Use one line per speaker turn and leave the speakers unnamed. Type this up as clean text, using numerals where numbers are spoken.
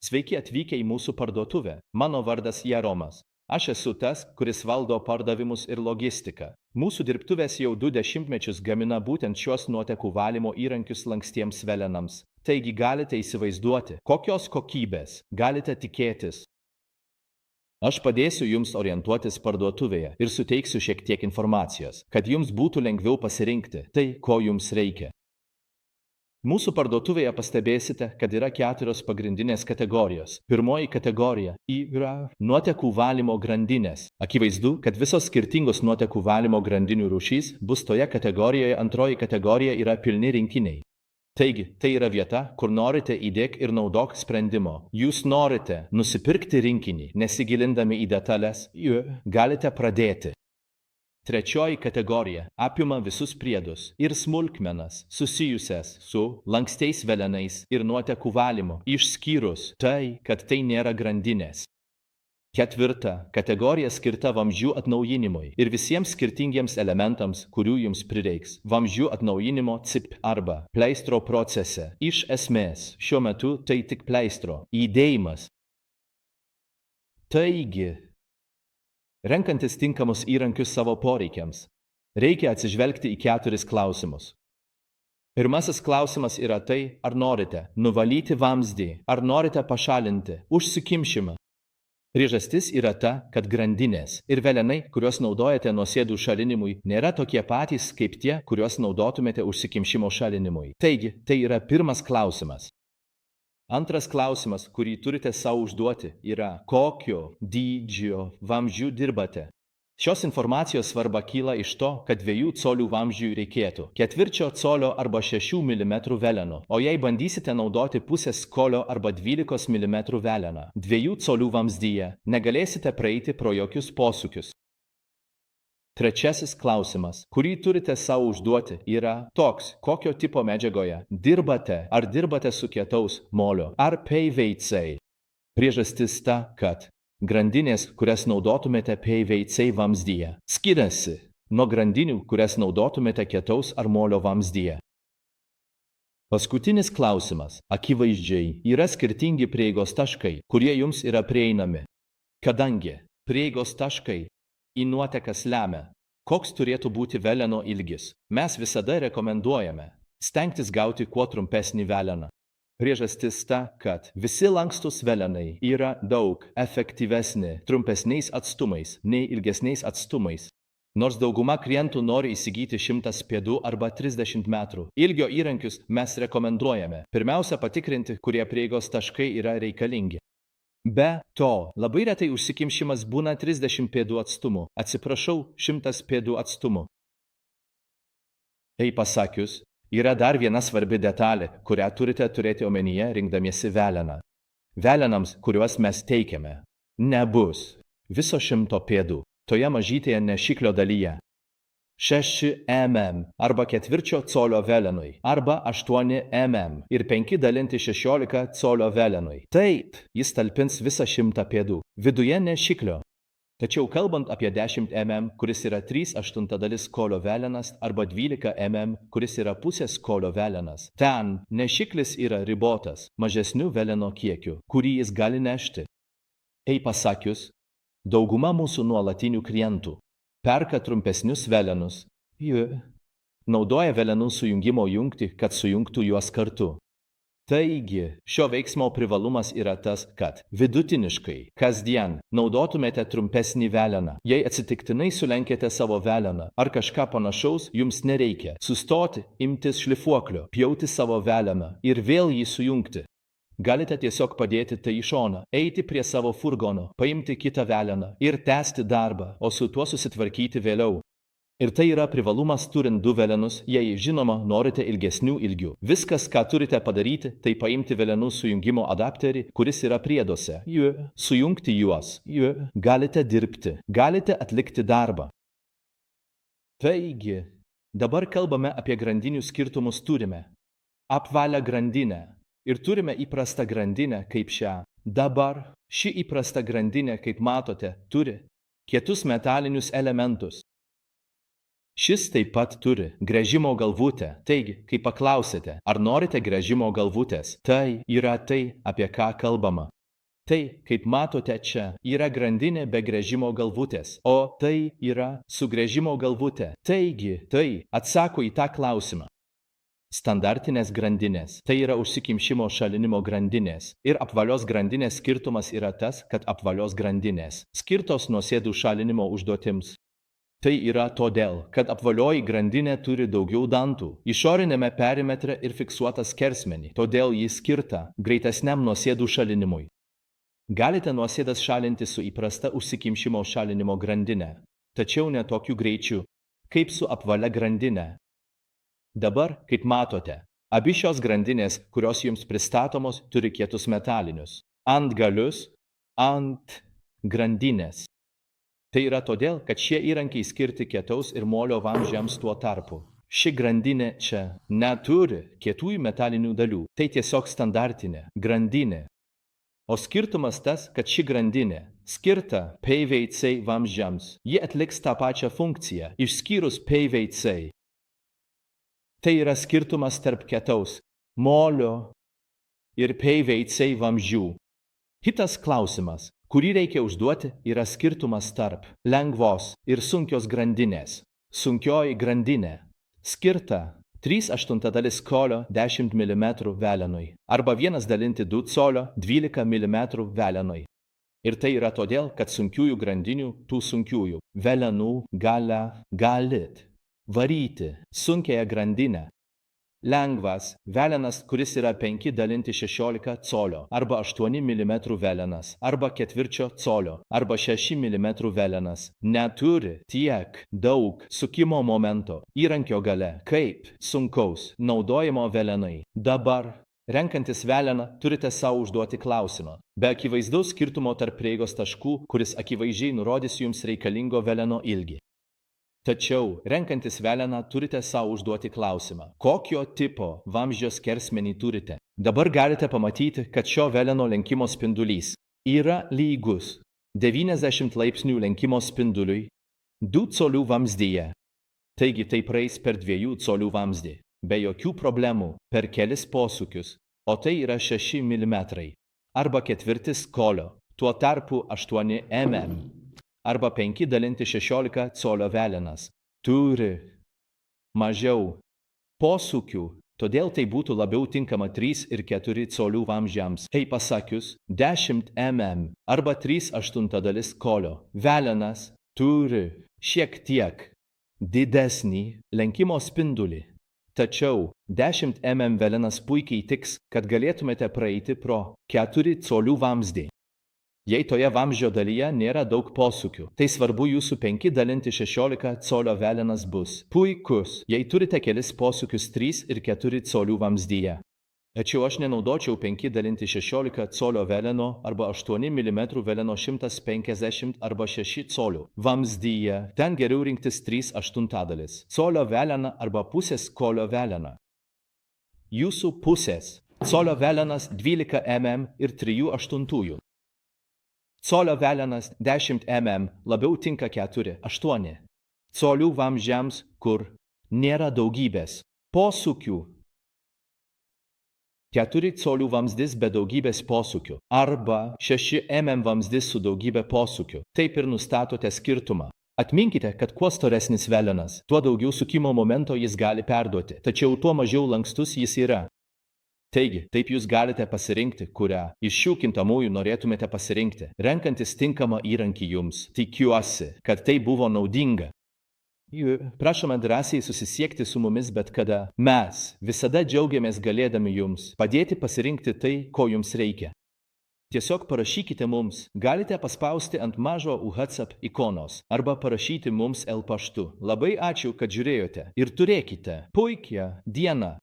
Sveiki atvykę į mūsų parduotuvę. Mano vardas Jeromas. Aš esu tas, kuris valdo pardavimus ir logistiką. Mūsų dirbtuvės jau 20 mečius gamina būtent šios nuotekų valymo įrankius lankstiems velenams. Taigi galite įsivaizduoti, kokios kokybės galite tikėtis. Aš padėsiu jums orientuotis parduotuvėje ir suteiksiu šiek tiek informacijos, kad jums būtų lengviau pasirinkti tai, ko jums reikia. Mūsų parduotuvėje pastebėsite, kad yra 4 pagrindinės kategorijos. Pirmoji kategorija yra nuotekų valymo grandinės. Akivaizdu, kad visos skirtingos nuotekų valymo grandinių rūšys bus toje kategorijoje. Antroji kategorija yra pilni rinkiniai. Taigi, tai yra vieta, kur norite įdėk ir naudok sprendimo. Jūs norite nusipirkti rinkinį, nesigilindami į detalės, galite pradėti. Trečioji kategorija apima visus priedus ir smulkmenas susijusias su lankstiais velenais ir nuotekų valymu, išskyrus tai, kad tai nėra grandinės. Ketvirta kategorija skirta vamzdžių atnaujinimui ir visiems skirtingiems elementams, kurių jums prireiks vamzdžių atnaujinimo CIP arba pleistro procese. Iš esmės, šiuo metu tai tik pleistro įdėjimas. Taigi, renkantis tinkamus įrankius savo poreikiams, reikia atsižvelgti į 4 klausimus. Pirmasis klausimas yra tai, ar norite nuvalyti vamzdį, ar norite pašalinti užsikimšimą. Priežastis yra ta, kad grandinės ir velenai, kuriuos naudojate nuosėdų šalinimui, nėra tokie patys kaip tie, kuriuos naudotumėte užsikimšimo šalinimui. Taigi, tai yra pirmas klausimas. Antras klausimas, kurį turite savo užduoti, yra, kokio dydžio vamzdžių dirbate. Šios informacijos svarba kyla iš to, kad 2 colių vamzdžių reikėtų, 4 colio arba 6 mm veleno, o jei bandysite naudoti pusės colio arba 12 mm veleną 2 colių vamzdyje, negalėsite praeiti pro jokius posūkius. Trečiasis klausimas, kurį turite savo užduoti, yra toks, kokio tipo medžiagoje dirbate, ar dirbate su kietaus molio ar PVC. Priežastis ta, kad grandinės, kurias naudotumėte PVC vamzdyje, skiriasi nuo grandinių, kurias naudotumėte kietaus ar molio vamzdyje. Paskutinis klausimas, akivaizdžiai, yra skirtingi prieigos taškai, kurie jums yra prieinami. Kadangi prieigos taškai į nuotekas lemia, koks turėtų būti veleno ilgis, mes visada rekomenduojame stengtis gauti kuo trumpesnį veleną. Priežastis ta, kad visi lankstus velenai yra daug efektyvesni trumpesniais atstumais nei ilgesniais atstumais. Nors dauguma klientų nori įsigyti 100 pėdų arba 30 metrų ilgio įrankius, mes rekomenduojame pirmiausia patikrinti, kurie prieigos taškai yra reikalingi. Be to, labai retai užsikimšimas būna 30 pėdų atstumu, 100 pėdų atstumu. Tai pasakius, yra dar viena svarbi detalė, kurią turite turėti omenyje rinkdamiesi veleną. Velenams, kuriuos mes teikiame, nebus viso 100 pėdų toje mažytėje nešiklio dalyje. 6 mm arba 4 colio velenui, arba 8 mm ir 5 dalinti 16 colio velenui. Taip, jis talpins visą 100 pėdų viduje nešiklio. Tačiau kalbant apie 10 mm, kuris yra 3/8 kolio velenas, arba 12 mm, kuris yra pusės kolio velenas, ten nešiklis yra ribotas mažesniu veleno kiekiu, kurį jis gali nešti. Tai pasakius, dauguma mūsų nuolatinių klientų perka trumpesnius velenus, naudoja velenų sujungimo jungtį, kad sujungtų juos kartu. Taigi, šio veiksmo privalumas yra tas, kad vidutiniškai kasdien naudotumėte trumpesnį veleną. Jei atsitiktinai sulenkėte savo veleną ar kažką panašaus, jums nereikia sustoti, imtis šlifuoklio, pjauti savo veleną ir vėl jį sujungti. Galite tiesiog padėti tai į šoną, eiti prie savo furgono, paimti kitą veleną ir tęsti darbą, o su tuo susitvarkyti vėliau. Ir tai yra privalumas turint 2 velenus, jei žinoma norite ilgesnių ilgių. Viskas, ką turite padaryti, tai paimti velenų sujungimo adapterį, kuris yra prieduose. Sujungti juos. Galite dirbti, galite atlikti darbą. Taigi, dabar kalbame apie grandinių skirtumus turime. Apvalią grandinę. Ir turime įprastą grandinę kaip šią. Dabar ši įprasta grandinė, kaip matote, turi kietus metalinius elementus. Šis taip pat turi gręžimo galvutę. Taigi, kai paklausite, ar norite gręžimo galvutės, tai yra tai, apie ką kalbama. Tai, kaip matote čia, yra grandinė be gręžimo galvutės, o tai yra su gręžimo galvutė. Taigi, tai atsako į tą klausimą. Standartinės grandinės – tai yra užsikimšimo šalinimo grandinės. Ir apvalios grandinės skirtumas yra tas, kad apvalios grandinės skirtos nuosėdų šalinimo užduotims. Tai yra todėl, kad apvalioji grandinė turi daugiau dantų išorinėme perimetre ir fiksuotą skersmenį, todėl ji skirta greitesniam nuosėdų šalinimui. Galite nuosėdas šalinti su įprasta užsikimšimo šalinimo grandinė, tačiau ne tokiu greičiu, kaip su apvalia grandinė. Dabar, kaip matote, abi šios grandinės, kurios jums pristatomos, turi kietus metalinius antgalius ant grandinės. Tai yra todėl, kad šie įrankiai skirti kietaus ir molio vamzdžiams tuo tarpu. Ši grandinė čia neturi kietųjų metalinių dalių, tai tiesiog standartinė grandinė. O skirtumas tas, kad ši grandinė skirta PVC vamzdžiams, ji atliks tą pačią funkciją, išskyrus PVC. Tai yra skirtumas tarp kietaus molio ir PVC vamzdžių. Kitas klausimas, kurį reikia užduoti, yra skirtumas tarp lengvos ir sunkios grandinės. Sunkioji grandinė skirta 3/8 colio 10 mm velenui arba 1/2 colio 12 mm velenui. Ir tai yra todėl, kad sunkiųjų grandinių, tų sunkiųjų velenų galit varyti sunkiąją grandinę. Lengvas velenas, kuris yra 5/16 colio arba 8 mm velenas arba 1/4 colio arba 6 mm velenas, neturi tiek daug sukimo momento įrankio gale kaip sunkaus naudojimo velenai. Dabar, renkantis veleną, turite savo užduoti klausimą. Be akivaizdaus skirtumo tarp prieigos taškų, kuris akivaizdžiai nurodys jums reikalingo veleno ilgį. Tačiau, renkantis veleną, turite savo užduoti klausimą, kokio tipo vamzdžio skersmenį turite. Dabar galite pamatyti, kad šio veleno lenkimo spindulys yra lygus 90 laipsnių lenkimo spinduliui 2 colių vamzdyje. Taigi tai praeis per 2 colių vamzdį, be jokių problemų, per kelis posūkius, o tai yra 6 mm arba 1/4 colio, tuo tarpu 8 mm. Arba 5/16 colio velenas turi mažiau posūkių, todėl tai būtų labiau tinkama 3 ir 4 colių vamzdžiams. Kaip pasakius, 10 mm arba 3/8 colio velenas turi šiek tiek didesnį lenkimo spindulį. Tačiau 10 mm velenas puikiai tiks, kad galėtumėte praeiti pro 4 colių vamzdį. Jei toje vamzdžio dalyje nėra daug posūkių, tai svarbu jūsų 5/16 colio velenas bus puikus, jei turite kelis posūkius 3 ir 4 colių vamzdyje. Tačiau aš nenaudočiau 5/16 colio veleno arba 8 mm veleno 150 arba 6 colių vamzdyje. Ten geriau rinktis 3/8 colio veleną arba pusės colio veleną. Jūsų pusės colio velenas 12 mm ir 3/8. Colio velenas 10 mm labiau tinka 4/8 colių vamzdžiams, kur nėra daugybės posūkių. 4 colių vamzdis be daugybės posūkių arba 6 mm vamzdis su daugybė posūkių. Taip ir nustatote skirtumą. Atminkite, kad kuo storesnis velenas, tuo daugiau sukimo momento jis gali perduoti, tačiau tuo mažiau lankstus jis yra. Taigi, taip jūs galite pasirinkti, kurią iš šių kintamųjų norėtumėte pasirinkti, renkantis tinkamą įrankį jums. Tikiuosi, kad tai buvo naudinga. Prašome drąsiai susisiekti su mumis bet kada. Mes visada džiaugiamės galėdami jums padėti pasirinkti tai, ko jums reikia. Tiesiog parašykite mums, galite paspausti ant mažo WhatsApp ikonos arba parašyti mums paštu. Labai ačiū, kad žiūrėjote ir turėkite puikią dieną.